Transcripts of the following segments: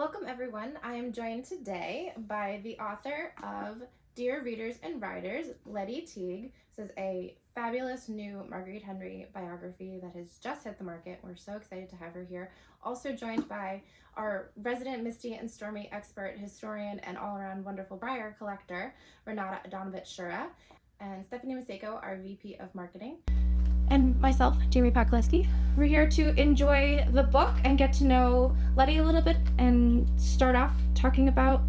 Welcome everyone. I am joined today by the author of Dear Readers and Writers, Letty Teague. This is a fabulous new Marguerite Henry biography that has just hit the market. We're so excited to have her here. Also joined by our resident Misty and Stormy expert, historian, and all-around wonderful Breyer collector, Renata Adonovich-Shura, and Stephanie Maseko, our VP of Marketing. And myself, Jamie Pakleski. We're here to enjoy the book and get to know Letty a little bit and start off talking about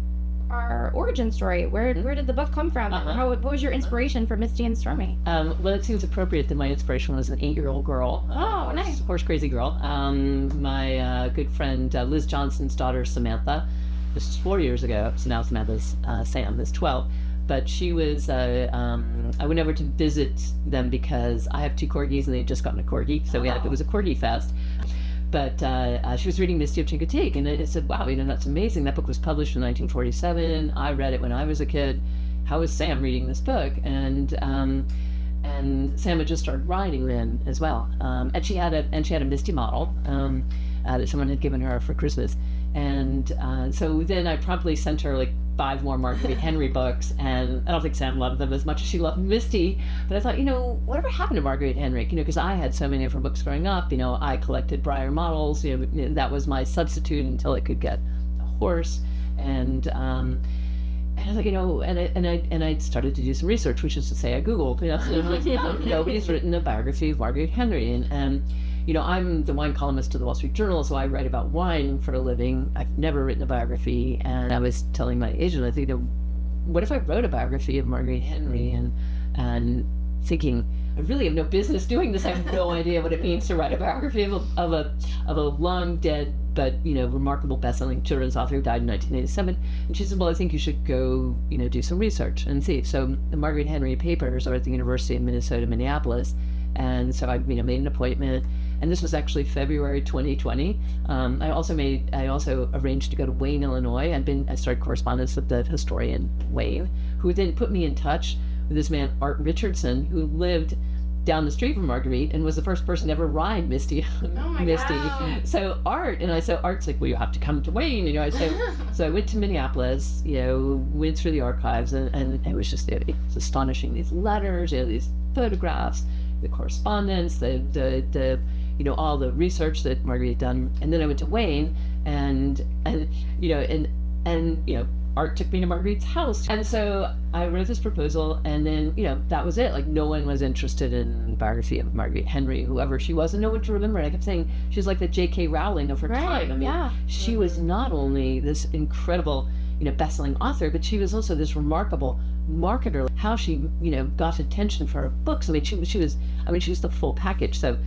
our origin story. Where did the book come from? What was your inspiration for Misty and Stormy? Well, it seems appropriate that my inspiration was an 8-year-old girl. Oh, nice. Horse crazy girl. My good friend Liz Johnson's daughter Samantha, this is 4 years ago, so now Samantha's Sam is 12. But she was, I went over to visit them because I have 2 corgis and they had just gotten a corgi. So it was a corgi fest. But she was reading Misty of Chincoteague, and I said, wow, that's amazing. That book was published in 1947. I read it when I was a kid. How is Sam reading this book? And Sam had just started writing then as well. And she had a Misty model that someone had given her for Christmas. And so then I promptly sent her like 5 more Marguerite Henry books, and I don't think Sam loved them as much as she loved Misty, but I thought, whatever happened to Marguerite Henry? Because I had so many of her books growing up. I collected Breyer models. That was my substitute until I could get a horse, and I was like, and I started to do some research, which is to say, I Googled, nobody's written a biography of Marguerite Henry, and I'm the wine columnist to the Wall Street Journal, so I write about wine for a living. I've never written a biography, and I was telling my agent, I think, what if I wrote a biography of Marguerite Henry, and thinking, I really have no business doing this. I have no idea what it means to write a biography of a long dead but remarkable best-selling children's author who died in 1987. And she said, well, I think you should go do some research and see. So the Marguerite Henry papers are at the University of Minnesota, Minneapolis, and so I made an appointment. And this was actually February 2020. I also arranged to go to Wayne, Illinois. I started correspondence with the historian Wayne, who then put me in touch with this man, Art Richardson, who lived down the street from Marguerite and was the first person to ever ride Misty. Wow. So Art's like, well, you have to come to Wayne. So I went to Minneapolis, went through the archives, and it was just it was astonishing. These letters, these photographs, the correspondence, the all the research that Marguerite had done. And then I went to Wayne, and Art took me to Marguerite's house. And so I wrote this proposal, and then, that was it. Like, no one was interested in the biography of Marguerite Henry, whoever she was, and no one to remember it. I kept saying she was like the J.K. Rowling of her time. She was not only this incredible, best-selling author, but she was also this remarkable marketer. How she, got attention for her books. I mean, she was the full package. So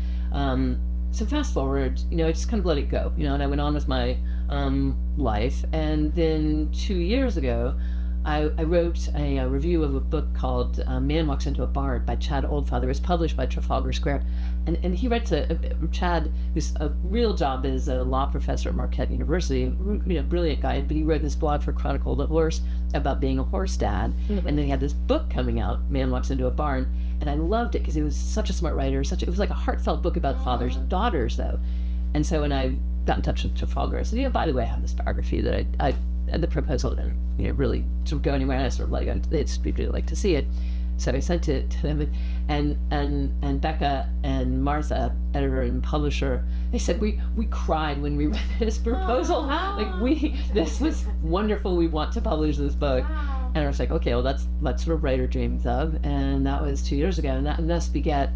fast forward, I just kind of let it go, and I went on with my life. And then 2 years ago, I wrote a review of a book called Man Walks Into a Barn by Chad Oldfather. It was published by Trafalgar Square. And he writes Chad, who's a real job as a law professor at Marquette University, brilliant guy, but he wrote this blog for Chronicle of the Horse about being a horse dad. Mm-hmm. And then he had this book coming out, Man Walks Into a Barn. And I loved it because he was such a smart writer. It was like a heartfelt book about fathers and daughters, though. And so when I got in touch with Trafalgar, I said, by the way, I have this biography that I the proposal didn't really go anywhere, and I sort of they'd really like to see it. So I sent it to them, and Becca and Martha, editor and publisher, they said we cried when we read this proposal. This was wonderful. We want to publish this book. And I was like, okay, well, that's what a writer dreams of. And that was 2 years ago. And thus begat,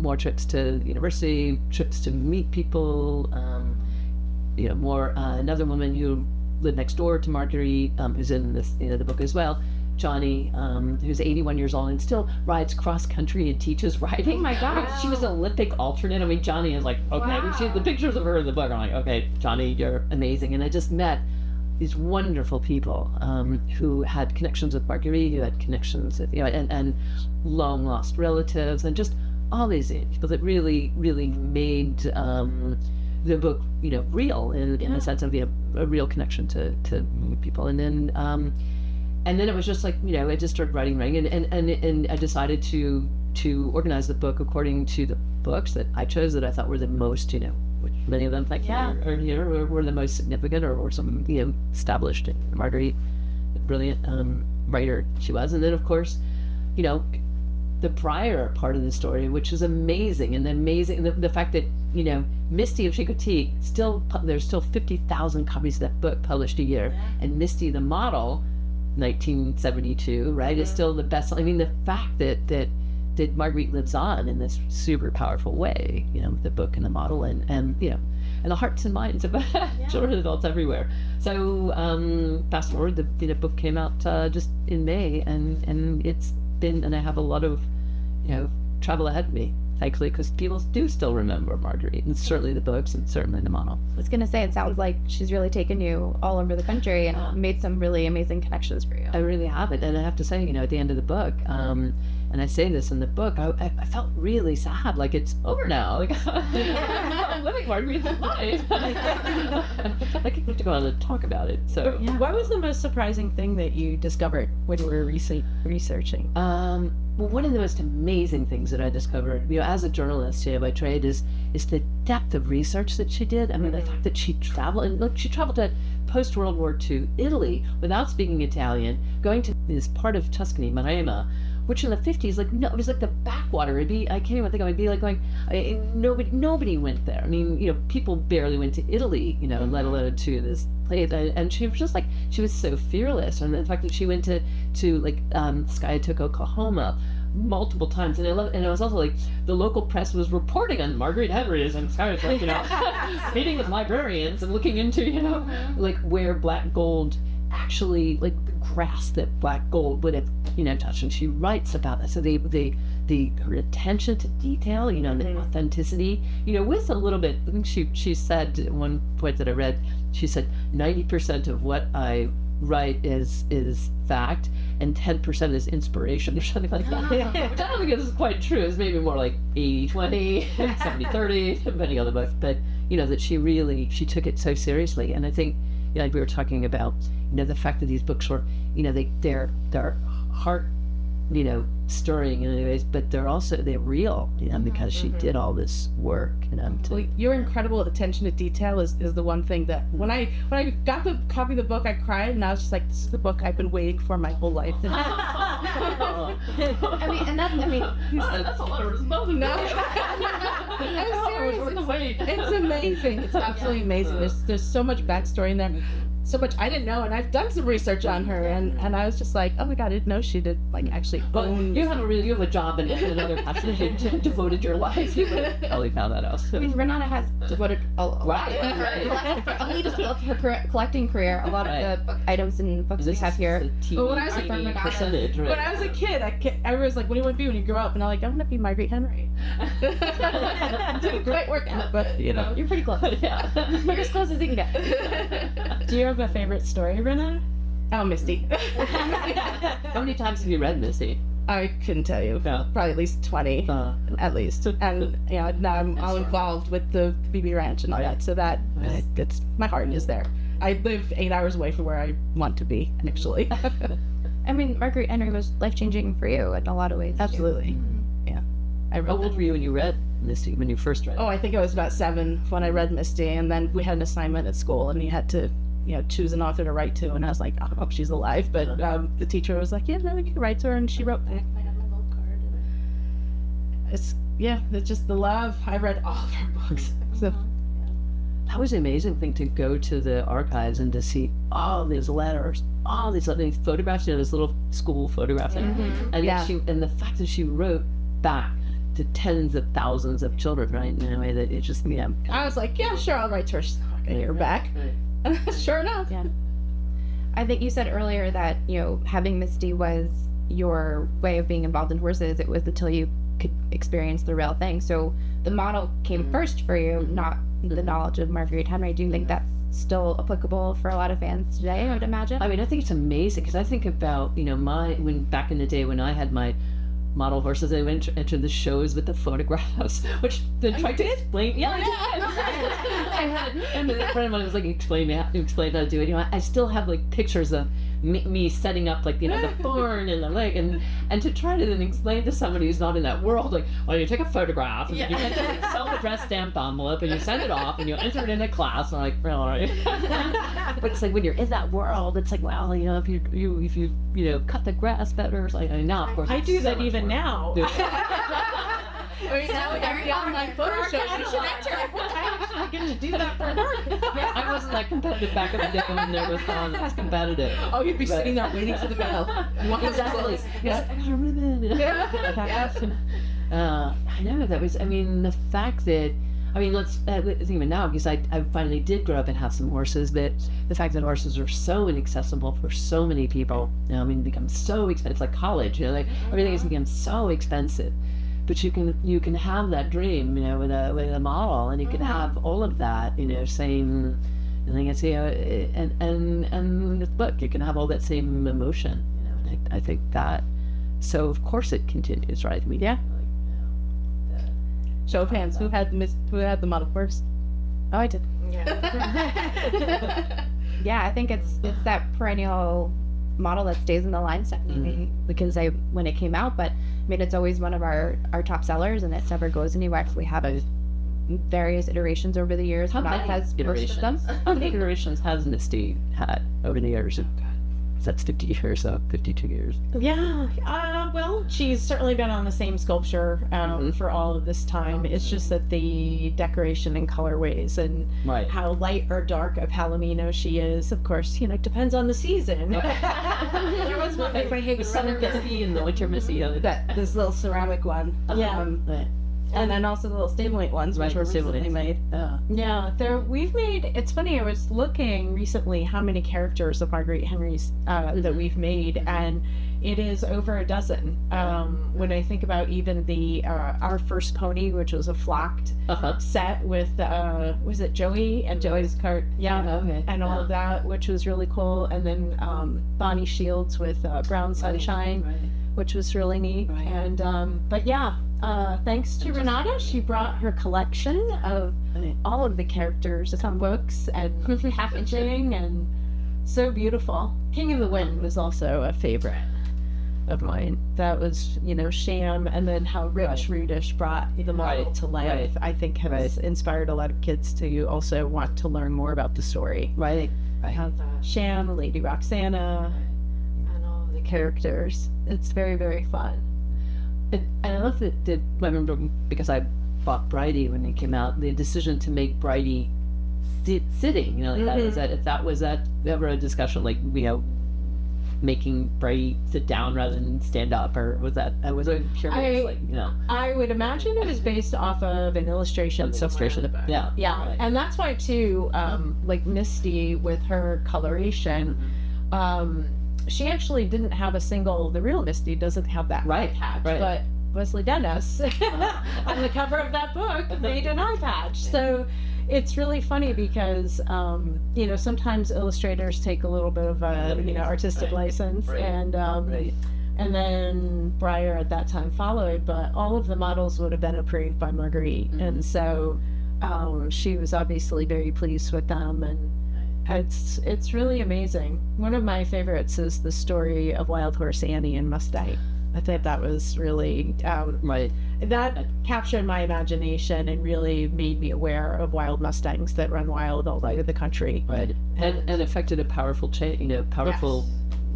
more trips to the university, trips to meet people, more, another woman who lived next door to Marguerite, who's in this, the book as well, Johnny, who's 81 years old and still rides cross country and teaches riding. Oh my God. She was an Olympic alternate. I mean, Johnny is like, okay, wow. The pictures of her in the book, I'm like, okay, Johnny, you're amazing. And I just met these wonderful people who had connections with Marguerite, who had connections with, and long lost relatives, and just all these people that really, really made the book, real in the sense of a real connection to people. And then it was just like, I just started writing, and I decided to organize the book according to the books that I chose that I thought were the most, which many of them, like, are here, or were the most significant, or some, established. Marguerite, brilliant writer she was. And then, of course, the Breyer part of the story, which is amazing, and the fact that, Misty of Chicotique, there's still 50,000 copies of that book published a year, and Misty the model, 1972, right, is still the best. I mean, the fact that Marguerite lives on in this super powerful way, the book and the model, and the hearts and minds of children and adults everywhere. So fast forward, the book came out just in May, and it's been, and I have a lot of travel ahead of me, thankfully, because people do still remember Marguerite, and certainly the books, and certainly the model. I was gonna say, it sounds like she's really taken you all over the country and made some really amazing connections for you. I really have it, and I have to say, at the end of the book, and I say this in the book, I felt really sad, like it's over now. Like, I'm living Marguerite's life. I can't wait to go on and talk about it. So, what was the most surprising thing that you discovered when you were researching? Well, one of the most amazing things that I discovered, as a journalist, by trade, is the depth of research that she did. I mean, the fact that she traveled to post-World War II Italy without speaking Italian, going to this part of Tuscany, Maremma, which in the 50s, it was like the backwater. I can't even think of it. It'd be like going, nobody went there. I mean, people barely went to Italy, let alone to this place. And she was just she was so fearless. And the fact that she went to Skiatook, Oklahoma multiple times. And it was also the local press was reporting on Marguerite Henry and Skiatook, meeting with librarians and looking into, where black gold actually, the grass that black gold would have, touched. And she writes about that. So her attention to detail, and the authenticity, with a little bit, I think she said at one point that I read, she said 90% of what I write is fact and 10% is inspiration or something like that. Which I don't think is quite true. It's maybe more like 80-20, 70-30, depending on the book. But, that she took it so seriously. And I think, like we were talking about, the fact that these books were, they're heart, stirring in many ways, but they're real, because she did all this work. Well, your incredible attention to detail is the one thing that when I got the copy of the book, I cried, and I was just like, this is the book I've been waiting for my whole life. That's a lot of responsibility. It's amazing. It's absolutely amazing. There's so much backstory in there. So much I didn't know, and I've done some research on her, and I was just like, oh my god, I didn't know she did actually own. You have a job and another passion. You devoted your life. You probably found that out. I mean, Renata has devoted a lot of her collecting career. A lot of the book items and books we have here. Well, when I was a kid, I was like, what do you want to be when you grow up? And I'm like, I want to be Marguerite Henry. Didn't quite work out, but you're pretty close. Yeah, you're as close as you can get. Do you have a favorite story, Renata? Oh, Misty. How many times have you read Misty? I couldn't tell you. No. Probably at least 20, at least. And now I'm all involved with the BB Ranch and all that, so that's my heart is there. I live 8 hours away from where I want to be, actually. I mean, Marguerite Henry was life-changing for you in a lot of ways. Absolutely. Yeah. How old were you when you read Misty, when you first read it? Oh, I think I was about 7 when I read Misty, and then we had an assignment at school, and you had to choose an author to write to, and I was like, I hope she's alive, but the teacher was like, yeah, no, we can write to her, and she wrote back. I have my gold card. It's just the love. I read all of her books. So that was an amazing thing, to go to the archives and to see all these letters, all these photographs, this little school photograph, and the fact that she wrote back to tens of thousands of children, right, in a way that it just, I was like, yeah, sure, I'll write to her. She's not gonna hear back. Sure enough. Yeah. I think you said earlier that, having Misty was your way of being involved in horses. It was until you could experience the real thing. So the model came first for you, not the knowledge of Marguerite Henry. Do you think that's still applicable for a lot of fans today, I would imagine? I mean, I think it's amazing, because I think about, when back in the day when I had my model horses, I went to enter the shows with the photographs, which they tried to explain. Yeah, I had, and a friend of mine was explain how to do it. I still have pictures of me setting up like, you know, the barn and the lake, and to try to then explain to somebody who's not in that world, like, well, you take a photograph and you enter a self-addressed stamped envelope and you send it off and you enter it in a class. And I'm like, really? But it's like when you're in that world, it's like, well, you know, if you cut the grass better, it's like, now of course I do that even now. Or every online photo show, you should enter. I get to do that for work. I wasn't that competitive back in the day when there was it's competitive. Oh, you'd be sitting there waiting for the bell. You want Exactly. Yeah. I got a ribbon. I know that was. I mean, the fact that. I mean, let's even now, because I finally did grow up and have some horses, but the fact that horses are so inaccessible for so many people, you know, I mean, it becomes so expensive. It's like college, you know, like everything has become so expensive. But you can have that dream, you know, with a model, and you can have all of that, you know, same. I think it's, you know, and look, you can have all that same emotion, you know. And I think that. So of course it continues, right? I mean, Yeah. Show of hands. Who had the model first? Oh, I did. Yeah, I think it's that perennial model that stays in the line set because when it came out, but I mean, it's always one of our top sellers, and it never goes anywhere. We have various iterations over the years. How Not many has iterations? How many iterations has Misty had over the years? That's 50 years, so 52 years. Yeah, well, she's certainly been on the same sculpture for all of this time. It's just that the decoration and colorways and Right. how light or dark a Palomino she is, of course, you know, depends on the season. Everyone's my The summer Misty and the winter Misty. This little ceramic one. Yeah. And then also the little stimulate ones, which Right, were recently stimulate. made. Yeah, we've made, it's funny, I was looking recently how many characters of Marguerite Henry's that we've made, and it is over a dozen. When I think about even the our first pony, which was a flocked set with, was it Joey and Joey's cart? Yeah, Okay. and all of that, which was really cool. And then Bonnie Shields with Brown Sunshine, which was really neat. Right. And, but yeah, thanks to Renata, she brought her collection of all of the characters, some books and packaging, and so beautiful. King of the Wind was also a favorite of mine. That was, you know, Sham, and then how Rich Rudish brought the model to life, I think has inspired a lot of kids to also want to learn more about the story. Right. Sham, Lady Roxana, and all of the characters. It's very, very fun. And I love that, I remember because I bought Bridie when it came out, the decision to make Bridie sitting, you know, like that was ever a discussion, like, you know, making Bridie sit down rather than stand up, or was that, I was curious, like, you know. I would imagine it was based off of an illustration. Yeah. Yeah, Right. and that's why too, like Misty with her coloration, she actually didn't have a single, the real Misty doesn't have that eye patch, right. but Wesley Dennis on the cover of that book made an eye patch. So it's really funny because, you know, sometimes illustrators take a little bit of a, you know, artistic license, and then Breyer at that time followed, but all of the models would have been approved by Marguerite. And so she was obviously very pleased with them, and it's really amazing. One of my favorites is the story of Wild Horse Annie and Mustang. I think that was really that captured my imagination and really made me aware of wild Mustangs that run wild all over the country. Right. And affected a powerful change, you know, powerful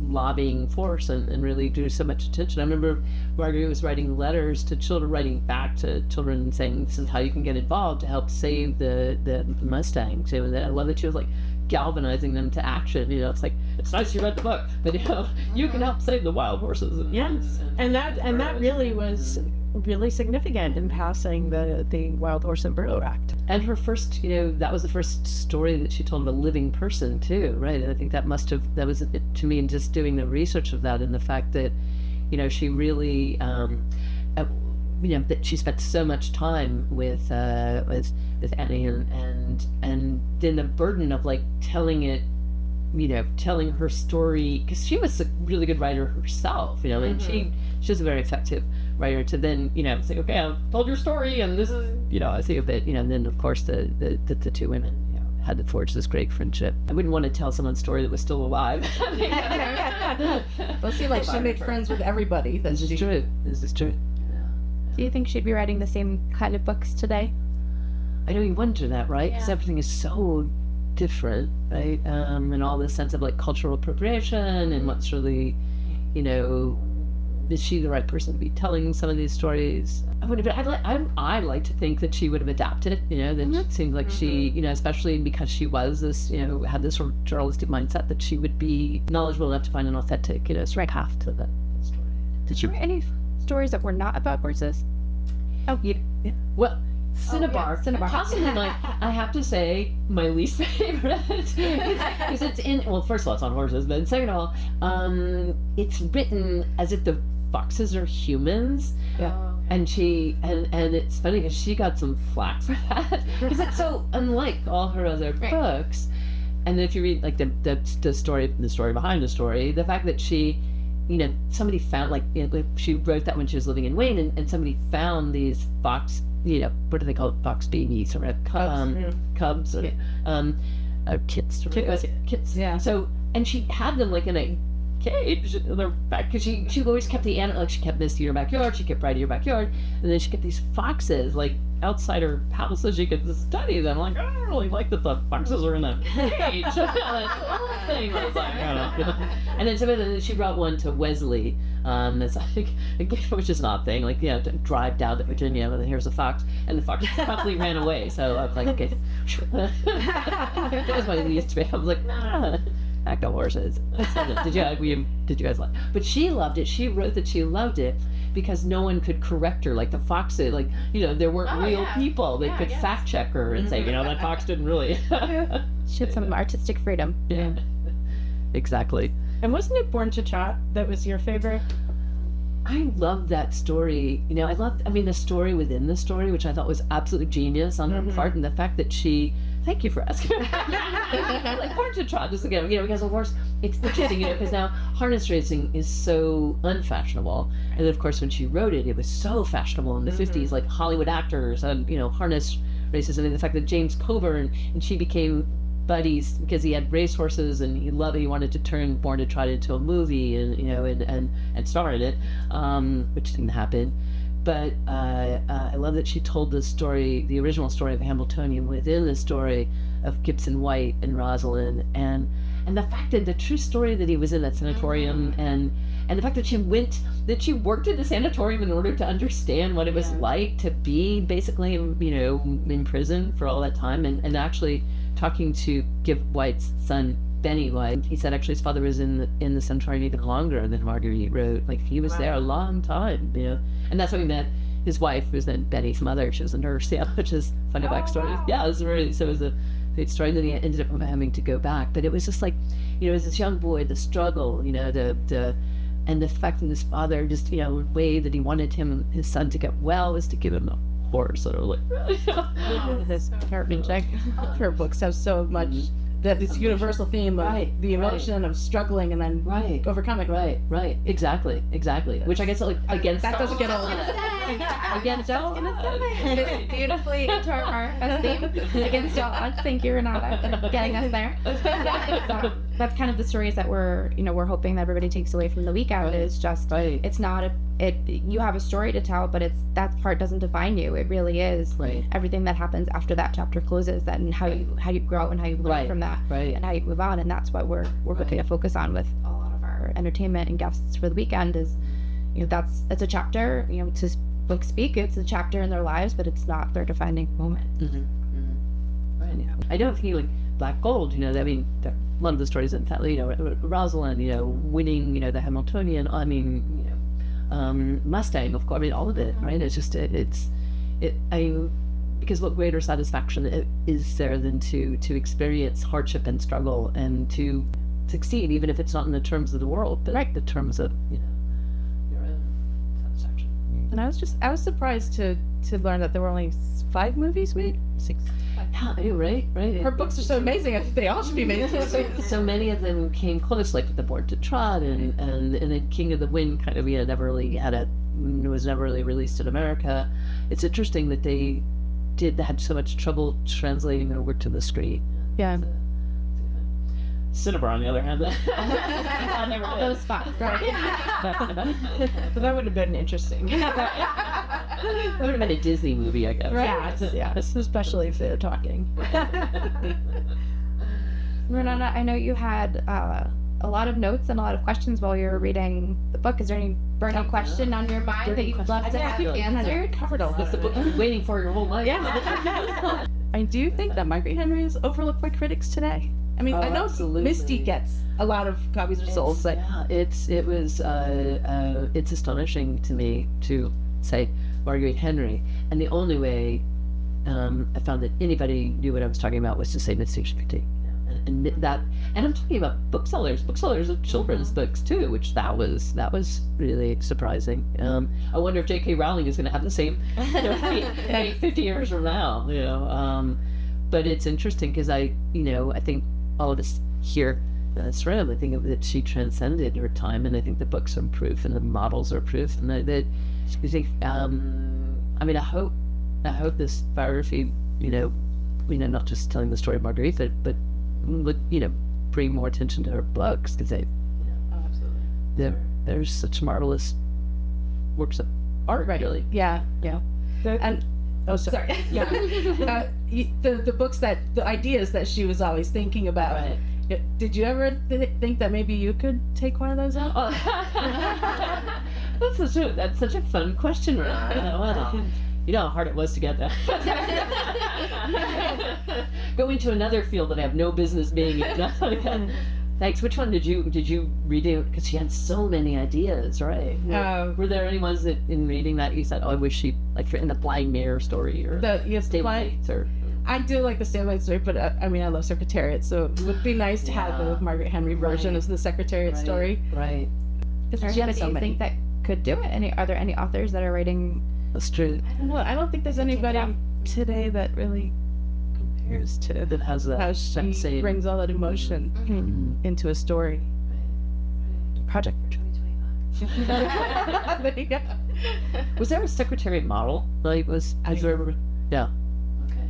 lobbying force, and really drew so much attention. I remember Marguerite was writing letters to children, writing back to children saying, this is how you can get involved to help save the Mustangs. And I love that she was like galvanizing them to action. You know, it's like, it's nice you read the book, but you know, you can help save the wild horses. And that really was really significant in passing the Wild Horse and Burro Act. And her first, you know, that was the first story that she told of a living person too, right? And I think that was it to me in just doing the research of that, and the fact that, you know, she really, you know, that she spent so much time with Annie, and then the burden of like telling it, you know, telling her story, because she was a really good writer herself, you know, and she was a very effective writer, to then, you know, say, okay, I've told your story, and this is, you know, I think of it, you know, and then of course the two women, you know. had to forge this great friendship. I wouldn't want to tell someone's story that was still alive. Well, see, like she made friends with everybody. This is true. This is true. Do you think she'd be writing the same kind of books today? I know you wonder that, right? Because everything is so different, right? And all this sense of like cultural appropriation and what's really, you know, is she the right person to be telling some of these stories? I'd like to think that she would have adapted, you know, that it seemed like she, you know, especially because she was this, you know, had this sort of journalistic mindset, that she would be knowledgeable enough to find an authentic, you know, path to that story. Did you write any stories that were not about horses? Oh, yeah. Well, Cinnabar, possibly I have to say, my least favorite because it's in, well, first of all, it's on horses, but second of all, it's written as if the foxes are humans. Yeah. And it's funny because she got some flack for that because it's so unlike all her other books. And then if you read like the story behind the story, the fact that she, you know, somebody found, like, you know, she wrote that when she was living in Wayne, and somebody found these fox, you know, what do they call it, fox babies or cubs or kits. Kits. Yeah. So, and she had them like in a cage in their back, because she always kept the animal, like she kept Misty in her backyard, she kept Bride in her backyard, and then she kept these foxes like outside her house so she could study them. Like, I don't really like that the foxes are in a cage. Thing. I was like, I don't know. And then so she brought one to Wesley. That's, I think, which is an odd thing. Like, you know, to drive down to Virginia, and here's a fox, and the fox promptly ran away. So I was like, okay. That was my least favorite. I was like, nah. Act on horses. Did you guys like? But she loved it. She wrote that she loved it because no one could correct her. Like the foxes, like, you know, there weren't real people. They could fact check her and say, you know, that fox didn't really. She had some artistic freedom. Yeah, exactly. And wasn't it Born to Trot that was your favorite? I loved that story. You know, I mean, the story within the story, which I thought was absolutely genius on her part, and the fact that she. Thank you for asking. Like, Born to Trot, just again, you know, because of course it's interesting, you know, because now harness racing is so unfashionable, and then of course when she wrote it, it was so fashionable in the 50s, like Hollywood actors and, you know, harness races, and then the fact that James Coburn and she became buddies because he had racehorses and he wanted to turn Born to Trot into a movie, and, you know, and star in it, which didn't happen. But I love that she told the story, the original story of Hamiltonian within the story of Gibson White and Rosalind, and the fact that the true story that he was in that sanatorium, and the fact that she worked in the sanatorium in order to understand what it was like to be basically, you know, in prison for all that time, and actually talking to White's son Benny White. He said actually his father was in the sanatorium even longer than Marguerite wrote. Like, he was there a long time, you know. And that's when we met his wife, who was then Betty's mother. She was a nurse, which is a funny backstory. Wow. Yeah, it was it was a great story. And then he ended up having to go back. But it was just like, you know, as this young boy, the struggle, you know, and the fact that his father just, you know, the way that he wanted his son to get well was to give him a horse. Sort of like, This heart-wrenching. Her books have so much. That this universal theme of the emotion of struggling and then overcoming. Right. Exactly. Which I guess, like, against that doesn't get old. Against all. Beautifully into our theme. Against all. Thank you, Renata, for getting us there. That's kind of the stories that we're hoping that everybody takes away from the weekend. Is just it's not you have a story to tell, but that part doesn't define you. It really is everything that happens after that chapter closes, and how you grow and how you learn from that, and how you move on. And that's what we're looking to focus on with a lot of our entertainment and guests for the weekend. Is, you know, it's a chapter, you know, to book speak. It's a chapter in their lives, but it's not their defining moment. I don't think, like, Black Gold, you know, I mean, a lot of the stories in that, you know, Rosalind, you know, winning, you know, the Hamiltonian, I mean, you know, Mustang, of course, I mean, all of it, right? It's just, because what greater satisfaction is there than to experience hardship and struggle and to succeed, even if it's not in the terms of the world, but the terms of, you know, your own satisfaction. And I was surprised to learn that there were only 5 movies made. 6. Yeah, right. Her books are so amazing. I think they all should be made. So many of them came close, like the Born to Trot, and then King of the Wind kind of, you know, never really was never really released in America. It's interesting that they had so much trouble translating over to the screen. Yeah. Cinnabar, on the other hand, I never All did. those spots, right? So that would have been interesting. That would have been a Disney movie, I guess. Yeah, especially if they're talking. Renata, I know you had a lot of notes and a lot of questions while you were reading the book. Is there any burning question on your mind that you'd love to have answered? Covered a lot. That's the book you've been waiting for your whole life. Yeah. I do think that Marguerite Henry is overlooked by critics today. I mean, Oh, I know absolutely. Misty gets a lot of copies of Souls, but Yeah, it's astonishing to me to say Marguerite Henry, and the only way I found that anybody knew what I was talking about was to say Misty Critique. And I'm talking about booksellers of children's books too, which that was really surprising. I wonder if J.K. Rowling is going to have the same 50 years from now, you know. But it's interesting because I think all of us here in this room, I think that she transcended her time, and I think the books are proof, and the models are proof, and that I think, I mean, I hope this biography, not just telling the story of Marguerite, but would bring more attention to her books, because there's such marvelous works of art, really. yeah. And sorry. Yeah. The books the ideas that she was always thinking about. Right. Did you ever think that maybe you could take one of those out? That's such a fun question, right? You know how hard it was to get that. Go into another field that I have no business being in. Thanks. Which one did you read it? Because she had so many ideas, right? Were there any ones that in reading that you said, "Oh, I wish she in the Blind Mirror story or Stay Late," or I do like the Stay Late story, but I mean, I love Secretariat, so it would be nice to have the Margaret Henry version as the Secretariat story. Right. Is there anybody you think that could do it? Are there any authors that are writing? That's true. I don't know. I don't think there's anybody today that really compares to That has that. how she same- brings all that emotion into a story. Project for 2025. There you go. Was there a Secretariat model? Yeah.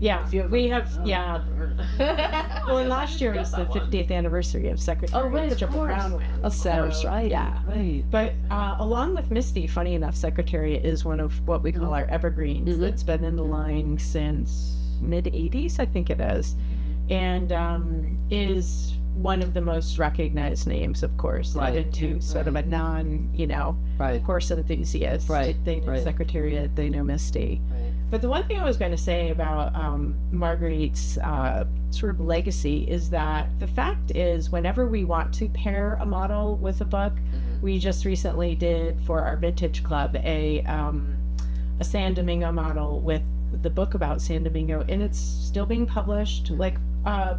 Yeah, we have, well, last year was the 50th anniversary of Secretary. Oh, right, Triple of course. Crown win. That's right. Yeah. Right. But along with Misty, funny enough, Secretariat is one of what we call our evergreens. Mhm. It's been in the line since mid-'80s, I think it is. And is one of the most recognized names, of course, Right. into sort of a Right. course enthusiast. Right. They know Right. Secretariat, they know Misty. Right. But the one thing I was going to say about Marguerite's sort of legacy is that the fact is, whenever we want to pair a model with a book, we just recently did for our Vintage Club a San Domingo model with the book about San Domingo, and it's still being published. Like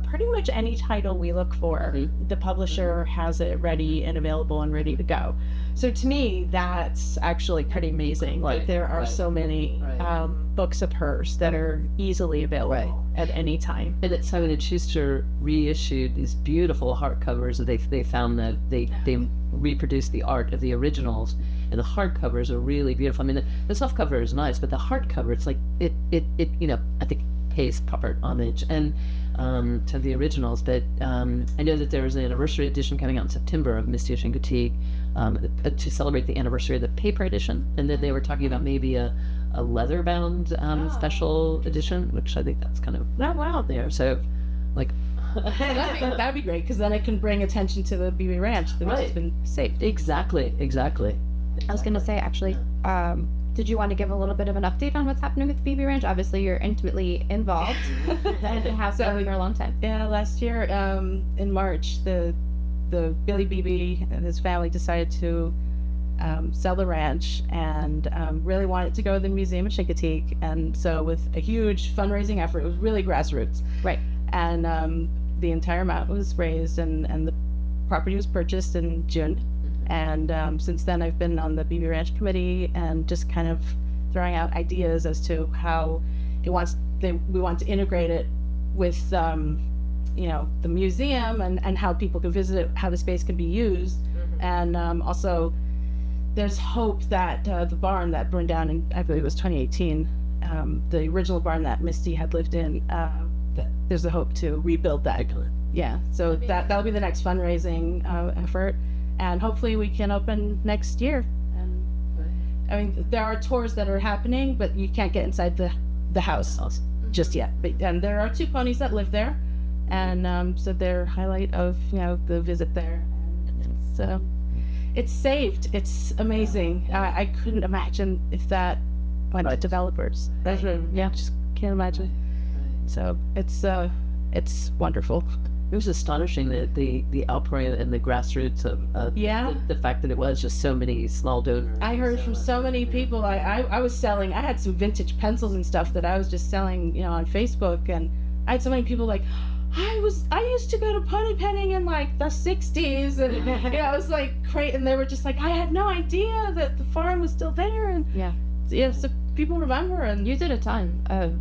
pretty much any title we look for, the publisher has it ready and available and ready to go. So to me, that's actually pretty amazing. Right, Like there are right, so many right. books of hers that are easily available Right. at any time. And that Simon & Schuster reissued these beautiful hardcovers that they found that they reproduced the art of the originals, and the hardcovers are really beautiful. I mean, the softcover is nice, but the hardcover, it's like it I think pays proper homage and to the originals. But I know that there is an anniversary edition coming out in September of Misty Ocean Critique to celebrate the anniversary of the paper edition, and then they were talking about maybe a leather-bound special edition, which I think that's kind of not out there. So, like, That'd be great, because then it can bring attention to the BB Ranch that has Right. been saved. exactly. I was going to say, actually, did you want to give a little bit of an update on what's happening with BB Ranch? Obviously, you're intimately involved and have been for a long time. Yeah, last year in March, the Billy Beebe and his family decided to sell the ranch and really wanted to go to the Museum of Chincoteague. And so with a huge fundraising effort, it was really grassroots. Right. And the entire amount was raised, and the property was purchased in June. And since then, I've been on the BB Ranch committee and just kind of throwing out ideas as to how we want to integrate it with the museum and how people can visit it, how the space can be used. And also there's hope that the barn that burned down in, I believe it was 2018, the original barn that Misty had lived in, there's a hope to rebuild that. Yeah, so that'll be the next fundraising effort, and hopefully we can open next year. And I mean, there are tours that are happening, but you can't get inside the house just yet. And there are 2 ponies that live there, and so they're highlight of the visit there. And so it's saved. It's amazing. I couldn't imagine if that went to developers. Just can't imagine. So it's wonderful. It was astonishing that the outpouring and the grassroots of the fact that it was just so many small donors. I heard from so many people. I was selling. I had some vintage pencils and stuff that I was just selling, on Facebook, and I had so many people like, I used to go to pony penning in like the 60s, and it was like great, and they were just like, I had no idea that the farm was still there, and so people remember, and You did a ton of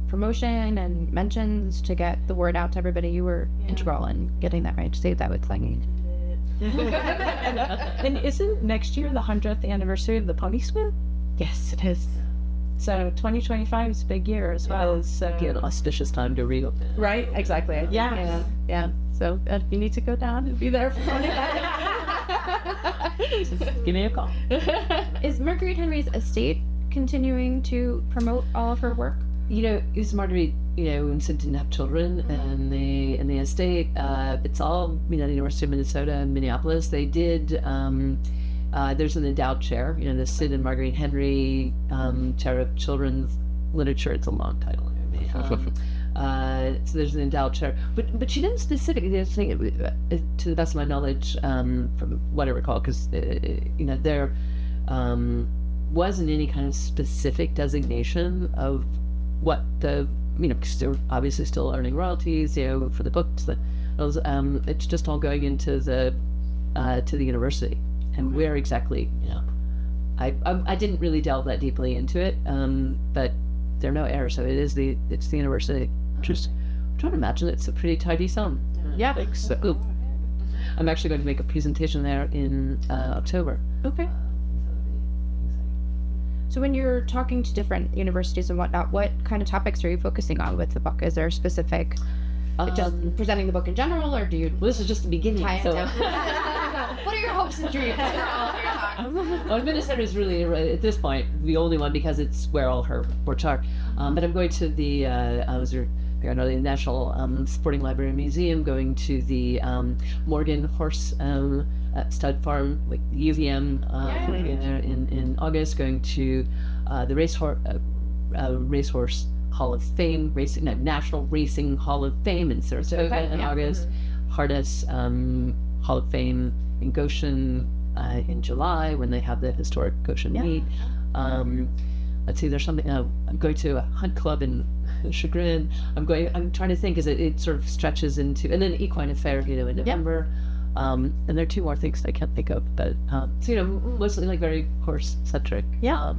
promotion and mentions to get the word out to everybody. You were integral in getting that right. Say that with clanging. And isn't next year the 100th anniversary of the pony swim? yes, it is. So 2025 is a big year as well. An auspicious time to reopen. Right, exactly. Yeah. So if you need to go down and be there for pony Give me a call. Is Marguerite Henry's estate continuing to promote all of her work? It was Marguerite, didn't have children, and the estate, it's all, the University of Minnesota and Minneapolis. They did, there's an endowed chair, the Sid and Marguerite Henry Chair of Children's Literature. It's a long title. So there's an endowed chair, but she didn't specifically say it, to the best of my knowledge, from what I recall, because there wasn't any kind of specific designation of what because they're obviously still earning royalties, for the books. It's just all going into the to the university, and where exactly, I didn't really delve that deeply into it, but there are no heirs, so it's the university. Just trying to imagine it's a pretty tidy sum. Yeah. So I'm actually going to make a presentation there in October. Okay. So when you're talking to different universities and whatnot, what kind of topics are you focusing on with the book? Is there specific, just presenting the book in general, or do you Well, this is just the beginning. tie it So down? What are your hopes and dreams for all of your talks? well, Minnesota is really, at this point, the only one, because it's where all her reports are. But I'm going to the the National Sporting Library Museum, going to the Morgan Horse Stud Farm, like UVM, in August, going to the Racehorse Hall of Fame, National Racing Hall of Fame in Sarasota in August, Harness Hall of Fame in Goshen in July, when they have the historic Goshen meet. Let's see, there's something. I'm going to a hunt club in Chagrin. I'm trying to think, as it sort of stretches into, and then Equine Affair, in November. And there are 2 more things I can't think of, but so mostly like very horse centric. Yeah.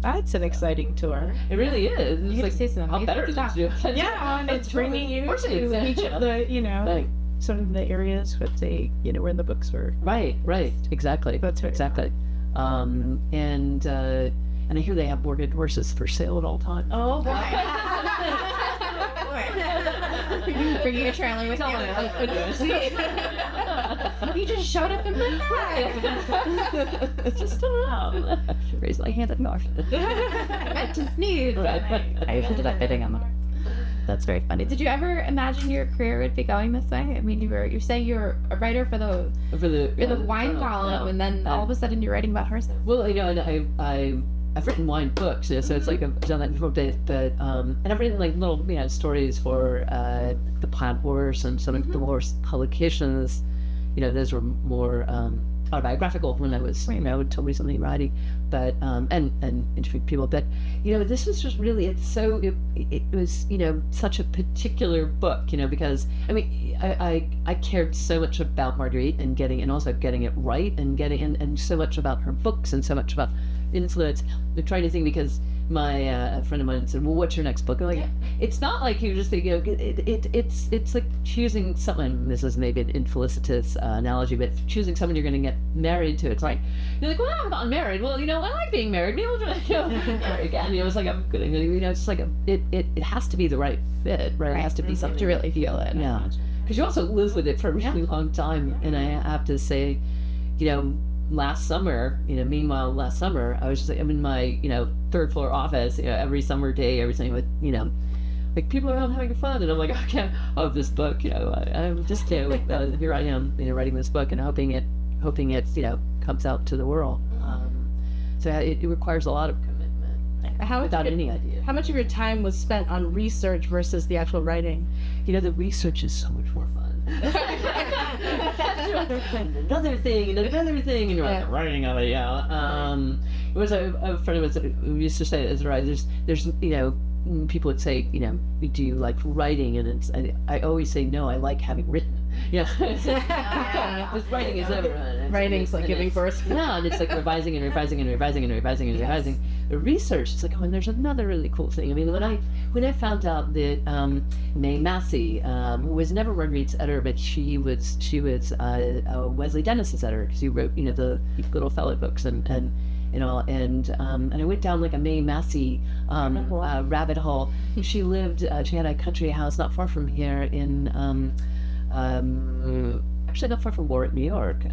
That's an exciting tour. It really is. It's get like, to see some how amazing better stuff. to do. Yeah, and it's bringing you horses. to each of the, Right. some of the areas with the, where the books were. Right, exactly. That's right. Exactly. And I hear they have mortgage horses for sale at all times. Oh, boy. Bringing a trailer with you. You just showed up in my bag. Just around. Raise my hand at north. I meant to sneeze. Right. I ended up hitting on that. That's very funny. Did you ever imagine your career would be going this way? I mean, you say you're a writer for the wine column, and then all of a sudden you're writing about horses. Well, and I've written wine books, so it's like I've done that before, but and I've written like little stories for the Plant Horse and some of the horse publications. Those were more autobiographical when I was until recently writing, but and interviewing people. But this was just really it was such a particular book, because I mean I cared so much about Marguerite and also getting it right, and getting and so much about her books and so much about influence. I'm trying to think, because my a friend of mine said, well, what's your next book? I'm like, it's not like you just think, it's like choosing someone. This is maybe an infelicitous analogy, but choosing someone you're going to get married to. It's like, you're like, well, I'm not married. Well, I like being married. Maybe we'll just, marry again. It's like, I'm good. It's like, it has to be the right fit, right? It has to be something to really feel it. Yeah. Because you also live with it for a really long time. And I have to say, last summer, meanwhile, last summer, I was just like, I'm in my, third floor office, every summer day, everything with, like people are out having fun. And I'm like, okay, this book, I'm just, here I am, writing this book and hoping it, comes out to the world. So it requires a lot of commitment without any idea. How much of your time was spent on research versus the actual writing? The research is so much more fun. another thing, and you're like writing of it. It was a friend of us who used to say, "As right, there's people would say, do you like writing?" And I always say no, I like having written. Because writing is never. Writing's like giving birth. Yeah, and it's like revising and revising and revising and revising and revising. The research, it's like, and there's another really cool thing. I mean, when I found out that Mae Massey, who was never Marguerite's editor, but she was Wesley Dennis's editor, because he wrote the Little Fellow books and I went down like a Mae Massey rabbit hole. She had a country house not far from here in actually not far from Warwick, New York.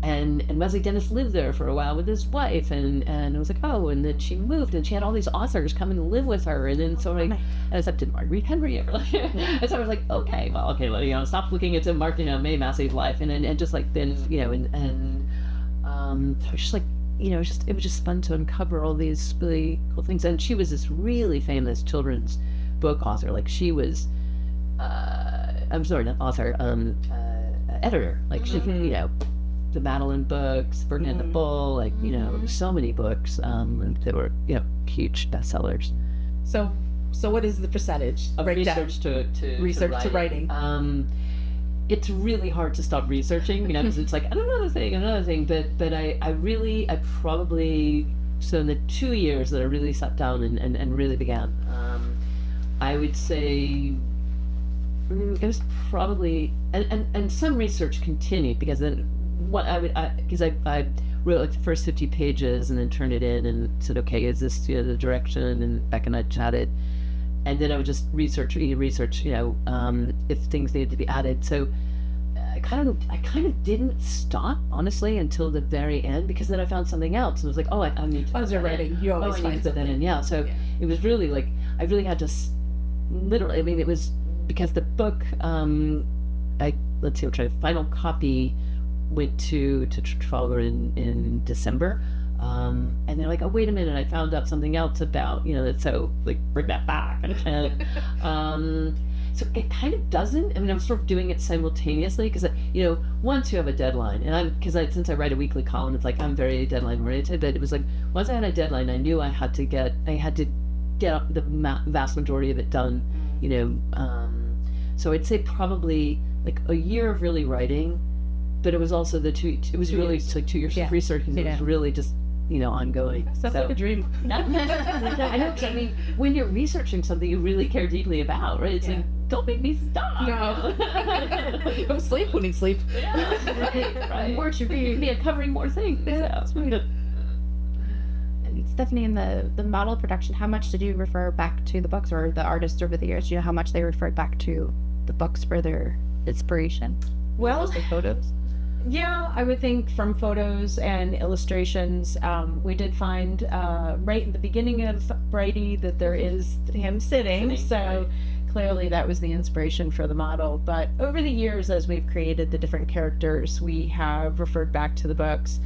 And Wesley Dennis lived there for a while with his wife, and it was like, and then she moved, and she had all these authors come and live with her, and then so and I said, did Marguerite Henry ever? And so I was like, okay, stop looking into Mae Massey's life, and just like then, so it's just like, it was just fun to uncover all these really cool things. And she was this really famous children's book author. Like she was, I'm sorry, not author, editor. Like she, the Madeline books, Ferdinand the Bull, like, so many books that were, huge bestsellers. So what is the percentage of research to writing? It's really hard to stop researching, because it's like another thing. But I probably, so in the 2 years that I really sat down and really began, I would say it was probably, and some research continued, because then I wrote like the first 50 pages and then turned it in and said, okay, is this the direction? And Beck and I chatted. And then I would just research, if things needed to be added. So I kind of didn't stop, honestly, until the very end, because then I found something else. And I was like, I need to. As you're writing, you always find that in. Yeah. So it was really like, I really had to literally, it was because the book, final copy went to Trafalgar in December. And they're like, wait a minute, I found out something else about, so like bring that back. So it kind of doesn't, I'm sort of doing it simultaneously, because, once you have a deadline, and since I write a weekly column, it's like, I'm very deadline oriented, but it was like, once I had a deadline, I knew I had to get the vast majority of it done, so I'd say probably like a year of really writing, but it was also it was really like 2 years of research, because it was really just, ongoing. Sounds like a dream. I know, 'cause when you're researching something you really care deeply about, right? It's like, don't make me stop. No. Go sleep when you sleep. Yeah, right. More to read, covering more things. Yeah. Stephanie, in the model production, how much did you refer back to the books, or the artists over the years? Do you know how much they referred back to the books for their inspiration? Well, The photos. yeah, I would think from photos and illustrations, we did find right in the beginning of Breyerfest that there is him sitting, so clearly that was the inspiration for the model. But over the years, as we've created the different characters, we have referred back to the books.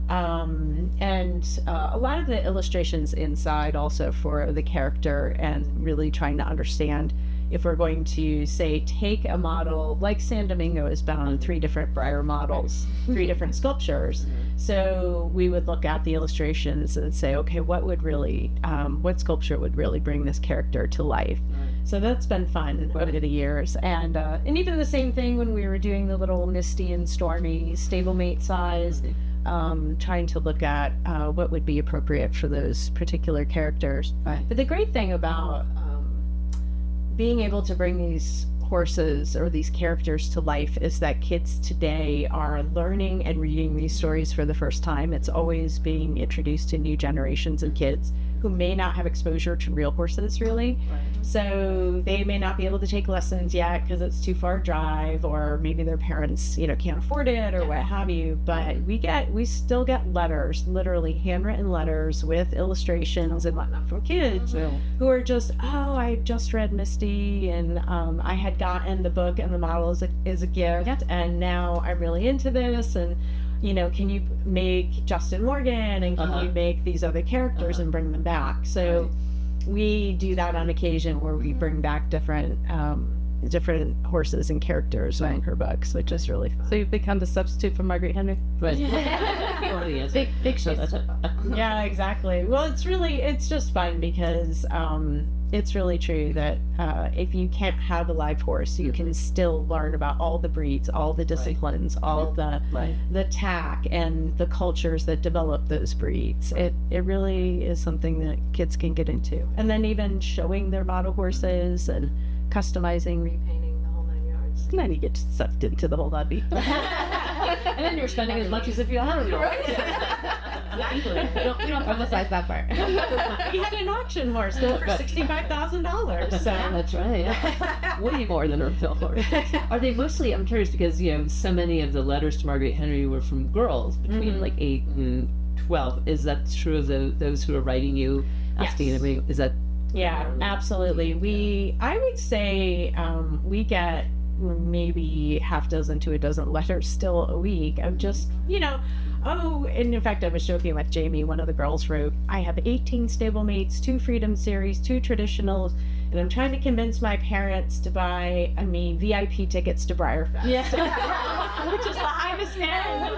And a lot of the illustrations inside also for the character, and really trying to understand if we're going to, say, take a model like San Domingo has been on 3 different Breyer models, 3 different sculptures. So we would look at the illustrations and say, okay, what sculpture would really bring this character to life? So that's been fun over the years. And even the same thing when we were doing the little Misty and Stormy stablemate size. trying to look at what would be appropriate for those particular characters. Right. But the great thing about being able to bring these horses or these characters to life is that kids today are learning and reading these stories for the first time. It's always being introduced to new generations of kids who may not have exposure to real horses, really. Right. So they may not be able to take lessons yet because it's too far a drive, or maybe their parents, can't afford it or what have you. But we still get letters, literally handwritten letters with illustrations and whatnot from kids who are just, I just read Misty, and I had gotten the book and the model is a gift, and now I'm really into this, and can you make Justin Morgan, and can you make these other characters and bring them back? So we do that on occasion, where we bring back different horses and characters in her books, which is really fun. So you've become the substitute for Marguerite Henry? Right. Big shoes. Yeah, exactly. Well, it's just fun because it's really true that if you can't have a live horse, you can still learn about all the breeds, all the disciplines, all the tack and the cultures that develop those breeds. It really is something that kids can get into. And then even showing their model horses and customizing, repainting, the whole 9 yards. And then you get sucked into the whole hobby. And then you're spending as much as if you had a right. We don't publicize that part. He had an auction horse for $65,000. So That's right. Yeah. Way more than a real horse. Are they mostly? I'm curious because so many of the letters to Marguerite Henry were from girls between like 8 and 12. Is that true of those who are writing you? Asking them, is that? yeah, absolutely. I would say we get maybe half dozen to a dozen letters still a week of just, and in fact, I was joking with Jamie, one of the girls wrote, I have 18 stablemates, 2 Freedom Series, 2 traditionals, and I'm trying to convince my parents to buy me VIP tickets to Breyerfest. Yeah. Which is the highest end.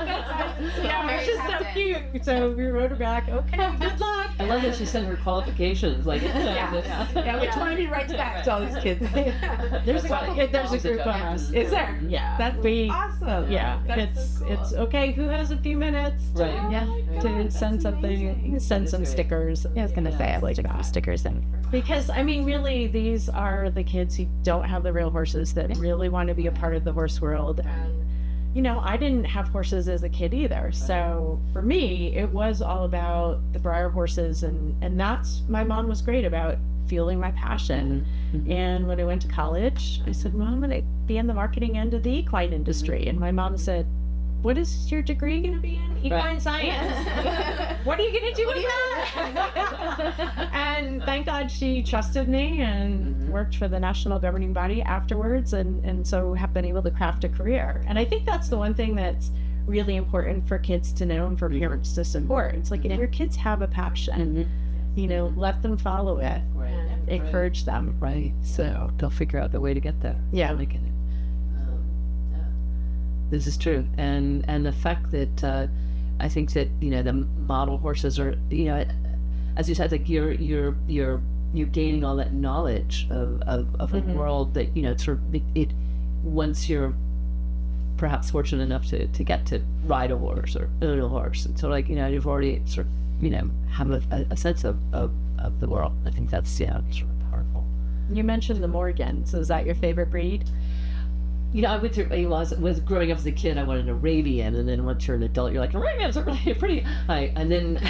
Which is so cute. So we wrote her back, okay, good luck. I love that she sent her qualifications. Like, Yeah, which one of you writes back to all these kids? There's a group of us. Is there? Yeah. That'd be Awesome. Yeah, it's okay. Who has a few minutes? Right. Yeah. To send something, send some stickers. I was gonna say, I'd like to put stickers in. Because really, these are the kids who don't have the real horses that really want to be a part of the horse world. And I didn't have horses as a kid either. So for me, it was all about the Breyer horses, and that's, my mom was great about feeling my passion. And when I went to college, I said, well, I'm going to be in the marketing end of the equine industry. And my mom said, what is your degree going to be in? Equine science. What are you going to do with that? And thank God she trusted me and worked for the national governing body afterwards. And so have been able to craft a career. And I think that's the one thing that's really important for kids to know and for parents to support. It's like, if your kids have a passion, let them follow it. Right. And encourage them. Right. So they'll figure out the way to get there. Yeah. This is true, and the fact that I think that the model horses are as you said, like you're gaining all that knowledge of a world that sort of it once you're perhaps fortunate enough to get to ride a horse or own a horse, and so you've already sort of have a sense of the world. I think that's sort of powerful. You mentioned the Morgans. Is that your favorite breed? I went through, was growing up as a kid, I wanted an Arabian, and then once you're an adult, you're like, Arabians are really pretty high. And then,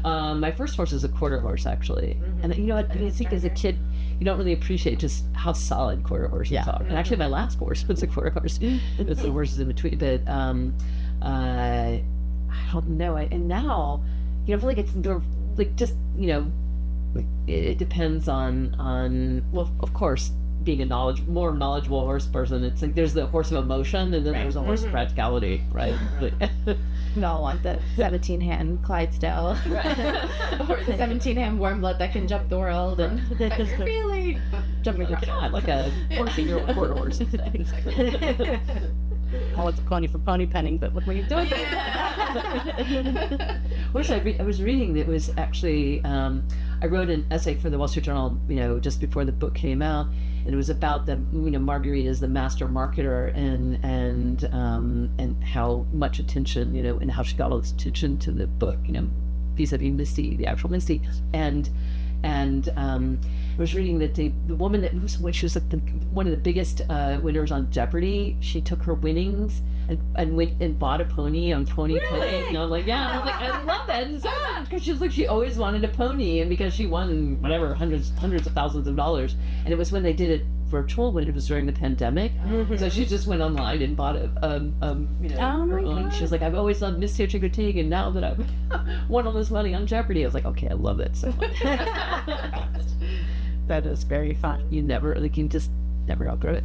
my first horse is a quarter horse, actually. And I think as a kid, you don't really appreciate just how solid quarter horses are. And actually, my last horse was a quarter horse. It's the horses in between. But, I don't know. And now, I feel like it's just, it depends on, well, of course, being a more knowledgeable horse person, it's like there's the horse of emotion, and then there's a horse of practicality, right? We all want the 17-hand Clydesdale, or the 17-hand warm blood that can jump the world and really jumping the cat like a 14-year-old quarter horse. I was calling you for pony penning, but what were you doing? I was reading that was actually I wrote an essay for the Wall Street Journal, just before the book came out, and it was about the Marguerite is the master marketer and how much attention and how she got all this attention to the book vis-a-vis Misty, the actual Misty, and I was reading that the woman that was when she was like one of the biggest winners on Jeopardy, she took her winnings and went and bought a pony on Pony Play. And I was like, yeah, I love that so much, because she's like, she always wanted a pony, and because she won whatever hundreds of thousands of dollars, and it was when they did it virtual, when it was during the pandemic. So she just went online and bought she was like, I've always loved Miss Teig, and now that I've won all this money on Jeopardy, I was like, okay, I love it so much. That is very fun. You can just never outgrow it.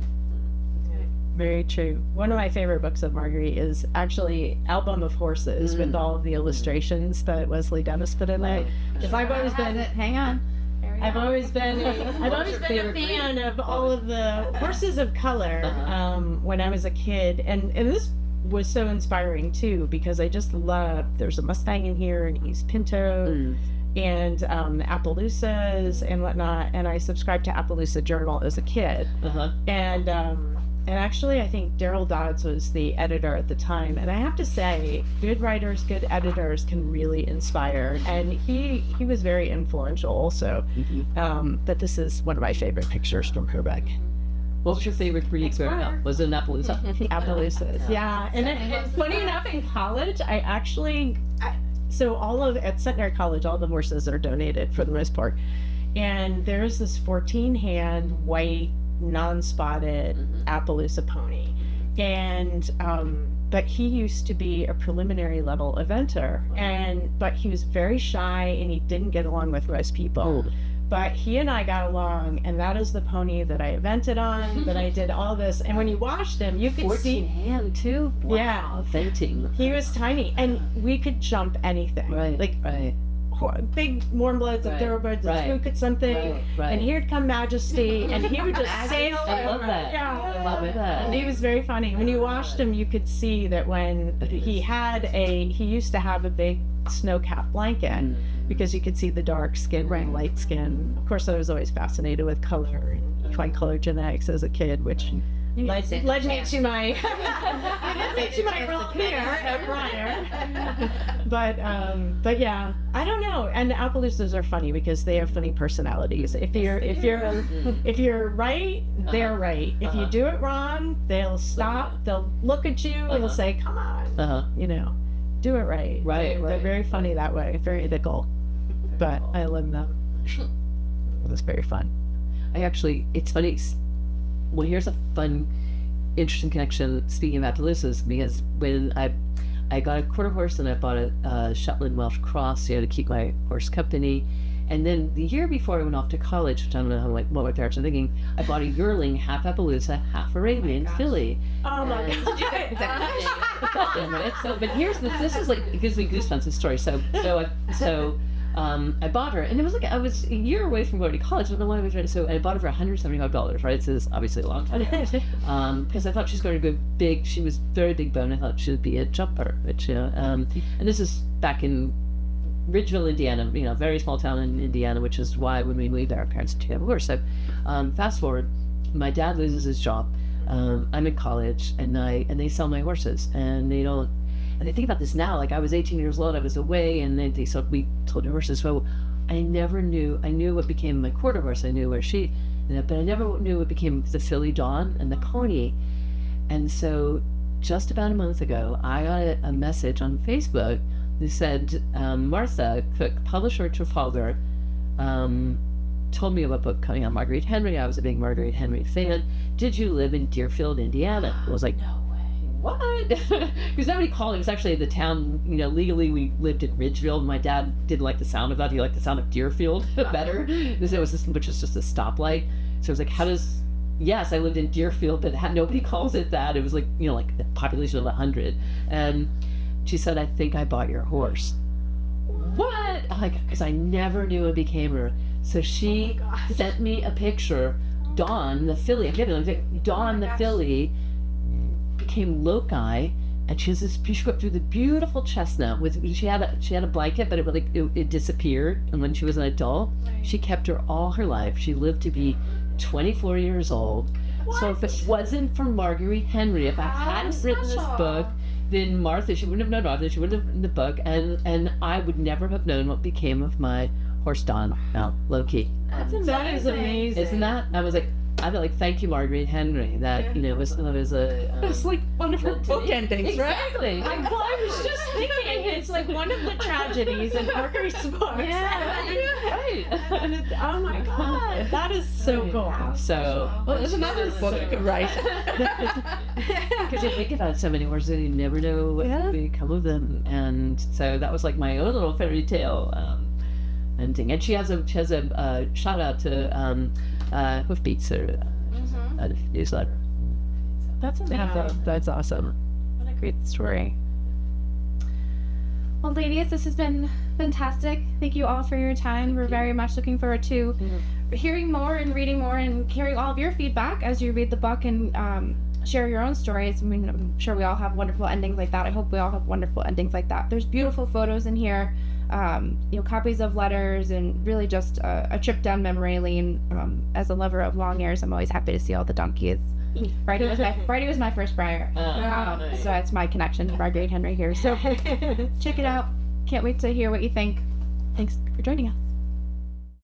Very true. One of my favorite books of Marguerite is actually Album of Horses, with all of the illustrations that Wesley Dennis put in there. Because I've always been, hang on, I've always been a fan of all of the horses of color when I was a kid, and this was so inspiring too, because I just love, there's a Mustang in here, and he's Pinto. And the Appaloosas and whatnot, and I subscribed to Appaloosa Journal as a kid. And actually, I think Daryl Dodds was the editor at the time, and I have to say, good writers, good editors can really inspire, and he was very influential also. But this is one of my favorite pictures from her book. What was your favorite breed growing up? Was it an Appaloosa? Appaloosas, yeah. And funny enough, in college, so at Centenary College, all the horses are donated for the most part. And there's this 14-hand white, non-spotted Appaloosa pony. And, but he used to be a preliminary level eventer. But he was very shy, and he didn't get along with most people. But he and I got along, and that is the pony that I evented on, that I did all this. And when you watched him, you could 14 see... hand too? Wow, yeah. Venting. He was tiny, and we could jump anything. Right. Big warm bloods and thoroughbreds and spook at something. And here'd come Majesty, and he would just sail over. I love that. Yeah. I love that. And he was very funny. When you watched him, you could see that when he used to have a big snow-capped blanket, because you could see the dark skin, light skin. Of course, I was always fascinated with color and tri-color genetics as a kid, which led me to my role here at Breyer. But yeah, I don't know. And the Appaloosas are funny because they have funny personalities. If you're right, they're right. If you do it wrong, they'll stop. They'll look at you and they'll say, "Come on, do it right." They're very funny that way. Very ethical. But I love them. It was very fun. It's funny. Well, here's a fun, interesting connection, speaking of Appaloosas, because when I got a quarter horse and I bought a Shetland Welsh Cross, to keep my horse company. And then the year before I went off to college, which I don't know what my parents are thinking, I bought a yearling, half Appaloosa, half Arabian filly. Oh my God. But this is it gives me goosebumps, this story. I bought her, and it was I was a year away from going to college. I don't know why I was ready. So I bought her for $175, right? So this is obviously a long time ago. Because I thought she was going to go big. She was very big bone. I thought she would be a jumper, which, and this is back in Ridgeville, Indiana, very small town in Indiana, which is why when we moved there, our parents didn't have a horse. So fast forward, my dad loses his job. I'm in college, and they sell my horses, and they don't. And I think about this now, I was 18 years old, I was away, and then we sold the horses. So I knew what became my quarter horse. I knew where but I never knew what became the filly Dawn and the pony. And so just about a month ago, I got a message on Facebook that said, Martha Cook, publisher at Trafalgar, told me about a book coming out, Marguerite Henry. I was a big Marguerite Henry fan. Did you live in Deerfield, Indiana? I was like, no. What? Because nobody called. It was actually the town, legally we lived in Ridgeville. My dad didn't like the sound of that. He liked the sound of Deerfield better. Which is just a stoplight. So it was yes, I lived in Deerfield, but nobody calls it that. It was a population of 100. And she said, I think I bought your horse. What? Because I never knew it became her. So she sent me a picture. Dawn, the filly, Dawn, the filly, became Loci, and she went through the beautiful chestnut she had a blanket, but it disappeared. And when she was an adult, she kept her all her life. She lived to be 24 years old. So if it wasn't for Marguerite Henry, if I hadn't written this book, then Martha, she wouldn't have known Martha, she wouldn't have written the book, and I would never have known what became of my horse Don, low key. That is amazing. Isn't that? I was like, thank you, Marguerite Henry. That was a. It's like one of her book endings, right? Exactly. I was just thinking, it's like one of the tragedies in Marguerite's books. Right. And oh my God, that is so cool. So. Well, there's another book you could write. Because you think about so many words that you never know what will become of them, and so that was like my own little fairy tale ending. And she has a shout out to Hoofbeats, a newsletter. That's amazing. That's awesome. What a great story. Well, ladies, this has been fantastic. Thank you all for your time. We're very much looking forward to hearing more and reading more and hearing all of your feedback as you read the book and share your own stories. I mean, I'm sure we all have wonderful endings like that. I hope we all have wonderful endings like that. There's beautiful photos in here, copies of letters, and really just a trip down memory lane. As a lover of long ears, I'm always happy to see all the donkeys. Brady was my first Breyer. Nice. So that's my connection to Marguerite Henry here. So check it out. Can't wait to hear what you think. Thanks for joining us.